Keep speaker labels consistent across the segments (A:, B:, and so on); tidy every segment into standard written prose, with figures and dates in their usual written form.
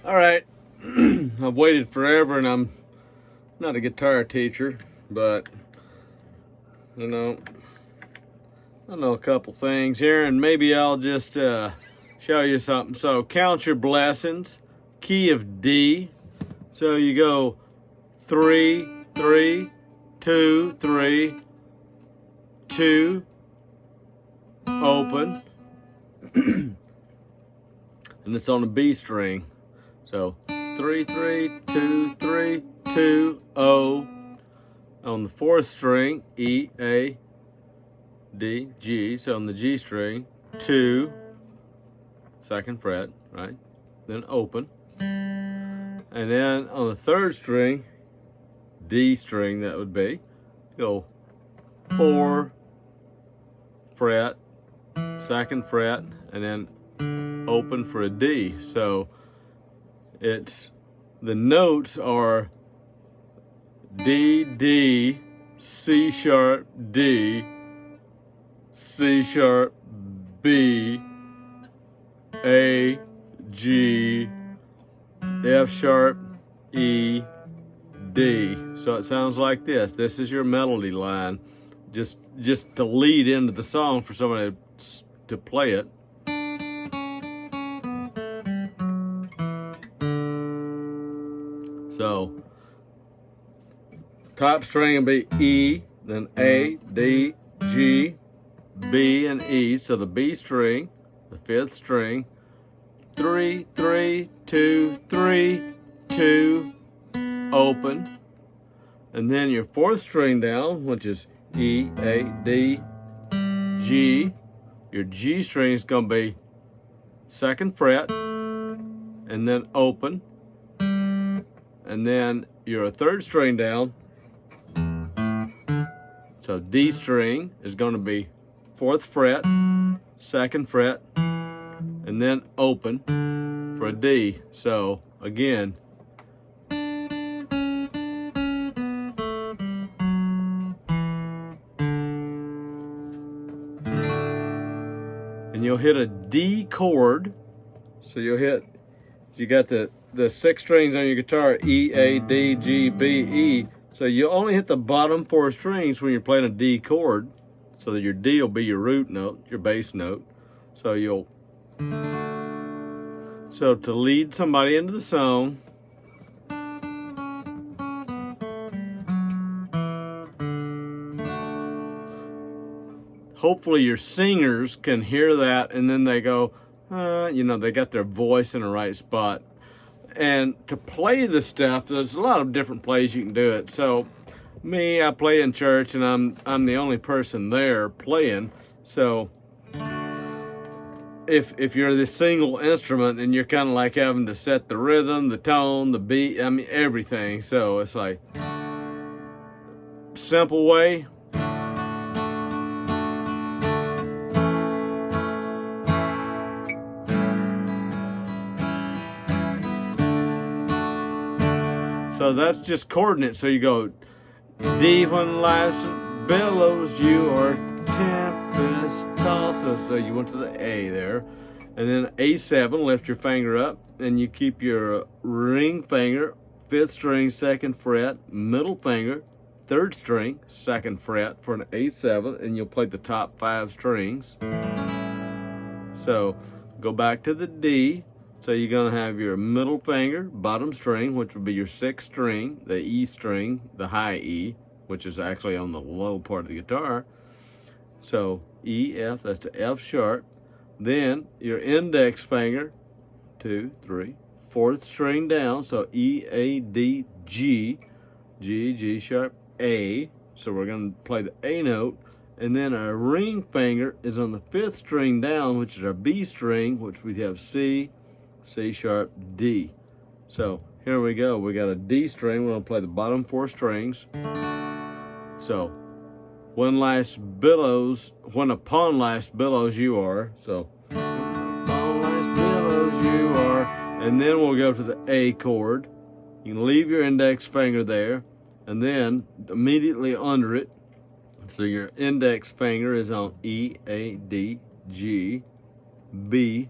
A: All right, I've waited forever, and I'm not a guitar teacher, but you know, I know a couple things here, and maybe I'll just show you something. So count your blessings, key of D. So you go 3, 3, 2, 3, 2, open, and it's on a B string. So 3, 3, 2, 3, 2, O. On the fourth string, E, A, D, G. So on the G string, 2, second fret, right? Then open. And then on the third string, D string, that would be, go 4, fret, second fret, and then open for a D. So it's, the notes are D, D, C sharp, D, C sharp, B, A, G, F sharp, E, D. So it sounds like this. This is your melody line. Just to lead into the song for somebody to play it. So top string will be E, then A, D, G, B, and E. So the B string, the fifth string, 3, 3, 2, 3, 2, open. And then your fourth string down, which is E, A, D, G. Your G string is going to be second fret, and then open. And then your third string down, so D string is going to be fourth fret, second fret, and then open for a D. So again, and you'll hit a D chord. So you'll hit, you got the 6 strings on your guitar, E, A, D, G, B, E. So you only hit the bottom 4 strings when you're playing a D chord. So that your D will be your root note, your bass note. So to lead somebody into the song, hopefully your singers can hear that, and then they go, they got their voice in the right spot. And to play the stuff, there's a lot of different ways you can do it. So me, I play in church, and I'm the only person there playing. So if you're the single instrument, then you're kind of like having to set the rhythm, the tone, the beat, I mean everything. So it's like simple way. So that's just coordinates. So you go D when life's billows, you are tempest tossed. So you went to the A there. And then A7, lift your finger up, and you keep your ring finger, 5th string, 2nd fret, middle finger, 3rd string, 2nd fret for an A7, and you'll play the top 5 strings. So go back to the D. So you're going to have your middle finger, bottom string, which would be your 6th string, the E string, the high E, which is actually on the low part of the guitar. So E, F, that's the F sharp. Then your index finger, 2, 3, 4th string down, so E, A, D, G, G, G sharp, A. So we're going to play the A note. And then our ring finger is on the 5th string down, which is our B string, which we have C, C sharp, D. So here we go. We got a D string. We're going to play the bottom 4 strings. So when life's billows, when upon life's billows you are. So upon life's billows you are. And then we'll go to the A chord. You can leave your index finger there, and then immediately under it, so your index finger is on E, A, D, G, B,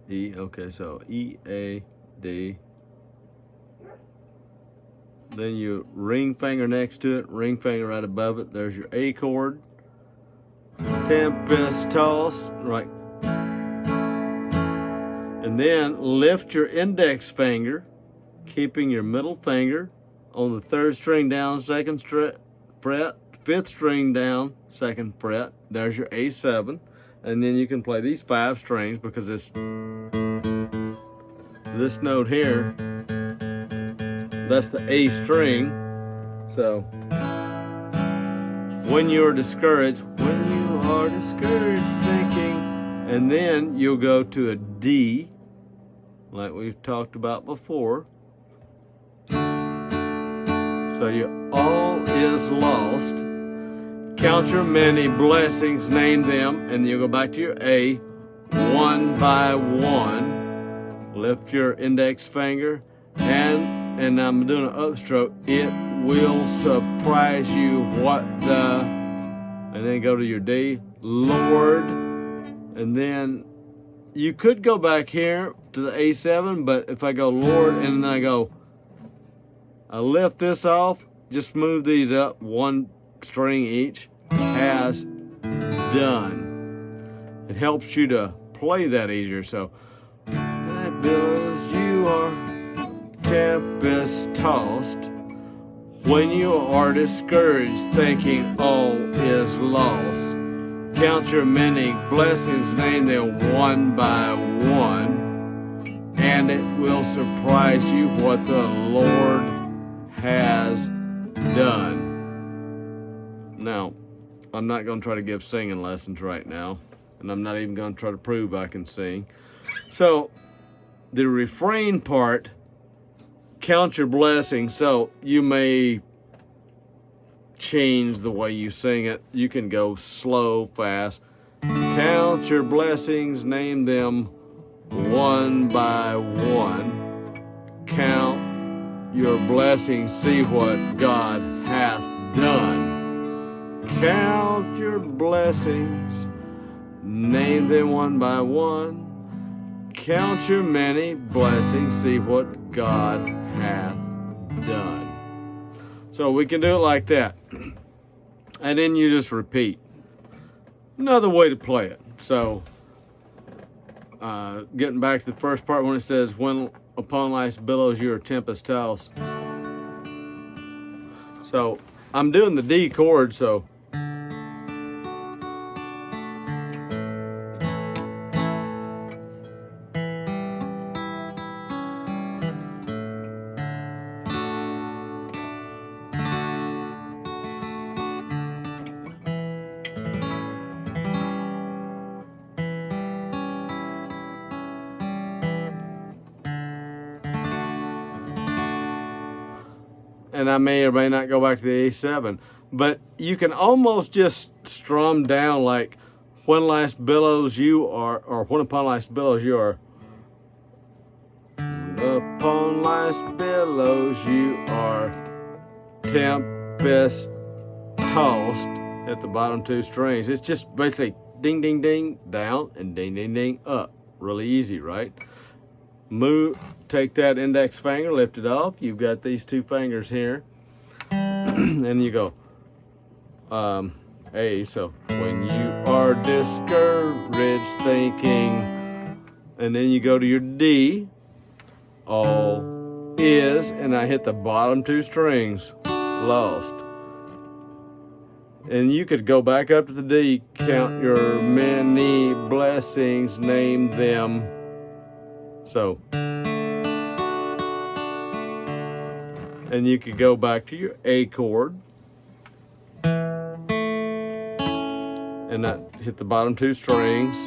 A: E, okay, so E, A, D. Then your ring finger next to it, ring finger right above it. There's your A chord. Tempest tossed, right. And then lift your index finger, keeping your middle finger on the 3rd string down, 2nd fret, 5th string down, 2nd fret. There's your A7. And then you can play these 5 strings because this note here, that's the A string. So when you are discouraged thinking, and then you'll go to a D, like we've talked about before. So you all is lost. Count your many blessings, name them, and you go back to your A, one by one. Lift your index finger, and I'm doing an upstroke. It will surprise you what the, and then go to your D, Lord, and then you could go back here to the A7, but if I go Lord and then I lift this off, just move these up 1 string each, has done. It helps you to play that easier. So, billows you are tempest tossed, when you are discouraged thinking all is lost. Count your many blessings, name them one by one, and it will surprise you what the Lord has done. Now, I'm not going to try to give singing lessons right now, and I'm not even going to try to prove I can sing. So, the refrain part, count your blessings. So, you may change the way you sing it. You can go slow, fast. Count your blessings, name them one by one. Count your blessings, see what God hath done. Count your blessings, name them one by one. Count your many blessings, see what God hath done. So we can do it like that. And then you just repeat. Another way to play it. So, getting back to the first part when it says, when upon life's billows you are tempest tossed. So, I'm doing the D chord, so. And I may or may not go back to the A7, but you can almost just strum down like, when last billows you are, or when upon life's billows you are. Upon life's billows you are tempest tossed at the bottom 2 strings. It's just basically ding, ding, ding, down, and ding, ding, ding, up. Really easy, right? Move, take that index finger, lift it off. You've got these 2 fingers here. And you go A. So when you are discouraged thinking, and then you go to your D, all is, and I hit the bottom 2 strings, lost. And you could go back up to the D, count your many blessings, name them. So, and you could go back to your A chord and not hit the bottom 2 strings,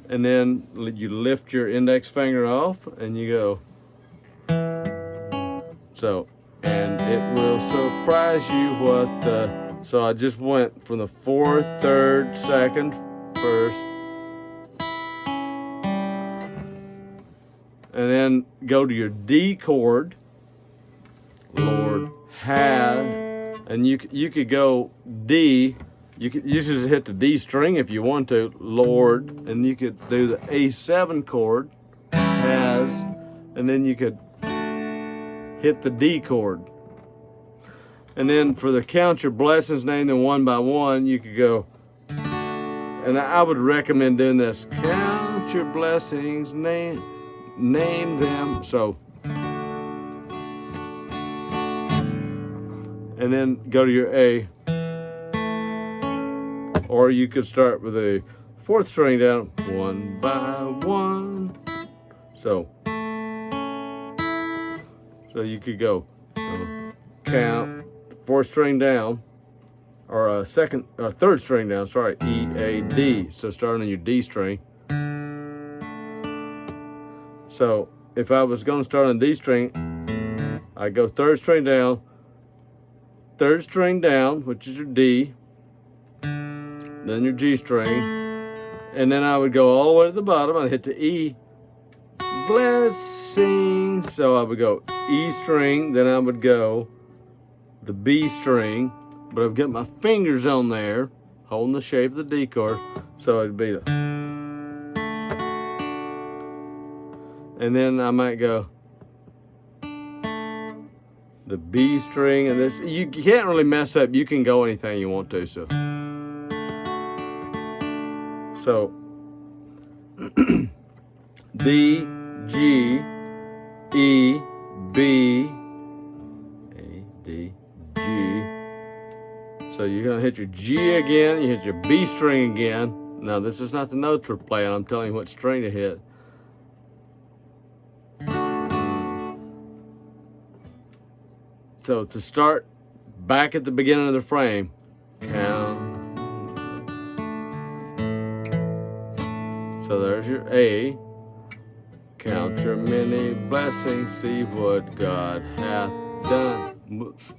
A: and then you lift your index finger off and you go. So, and it will surprise you what the, so I just went from the 4th, 3rd, 2nd, 1st, and then go to your D chord, Lord have, and you could go D, You could just hit the D string if you want to, Lord, and you could do the A7 chord as, and then you could hit the D chord. And then for the count your blessings, name them one by one, you could go, and I would recommend doing this, count your blessings, name them. So, and then go to your A. Or you could start with a fourth string down, one by one. So you could go count, fourth string down, or a third string down, sorry, E, A, D. So starting on your D string. So if I was going to start on D string, I go third string down, which is your D, then your G string, and then I would go all the way to the bottom. I'd hit the E, blessing. So I would go E string, then I would go the B string, but I've got my fingers on there, holding the shape of the D chord, so it'd be the, and then I might go the B string, and this, you can't really mess up. You can go anything you want to, so D, G, E, B, A, D, G. So you're gonna hit your G again, you hit your B string again. Now this is not the notes we're playing, I'm telling you what string to hit. So to start back at the beginning of the frame, count. So there's your A. Count your many blessings, see what God hath done. Whoops.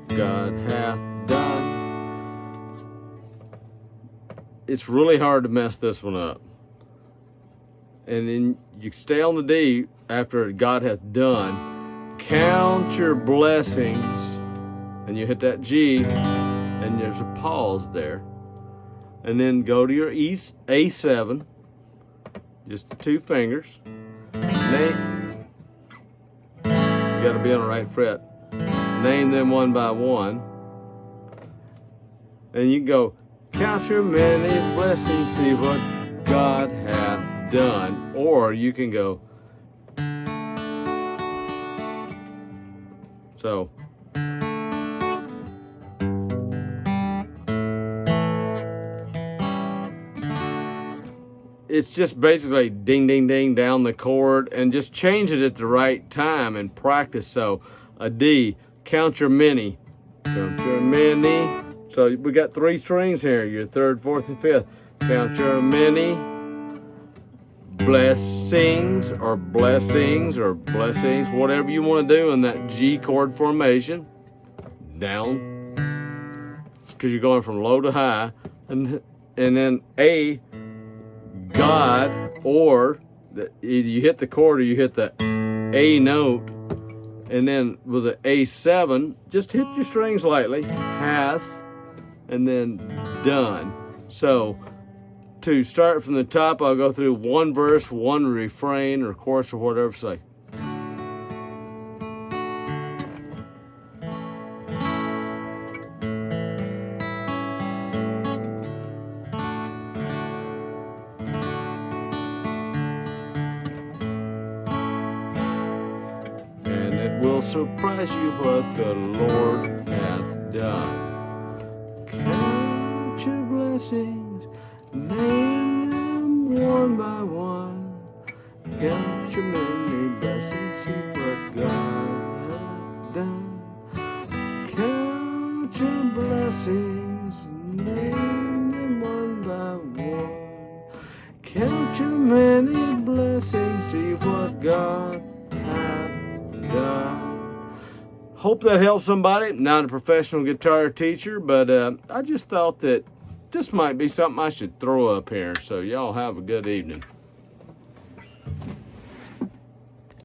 A: God hath done. It's really hard to mess this one up. And then you stay on the D after God hath done. Count your blessings. And you hit that G, and there's a pause there. And then go to your A7. Just the two fingers. You gotta be on the right fret. Name them one by one. And you go, count your many blessings, see what God hath done. Or you can go, so. It's just basically ding, ding, ding down the chord, and just change it at the right time and practice. So a D, count your many. Count your many. So we got three strings here, your third, fourth, and fifth. Count your many blessings, or blessings, whatever you want to do in that G chord formation. Down, because you're going from low to high. And then A, God, or either you hit the chord or you hit the A note, and then with the A7, just hit your strings lightly, hath, and then done. So to start from the top, I'll go through one verse, one refrain, or chorus, or whatever, say. Will surprise you what the Lord hath done. Count your blessings, name them one by one. Count your many blessings, see what God hath done. Count your blessings, name them one by one. Count your many blessings, see what God hath done. Hope that helps somebody. Not a professional guitar teacher, but I just thought that this might be something I should throw up here. So y'all have a good evening.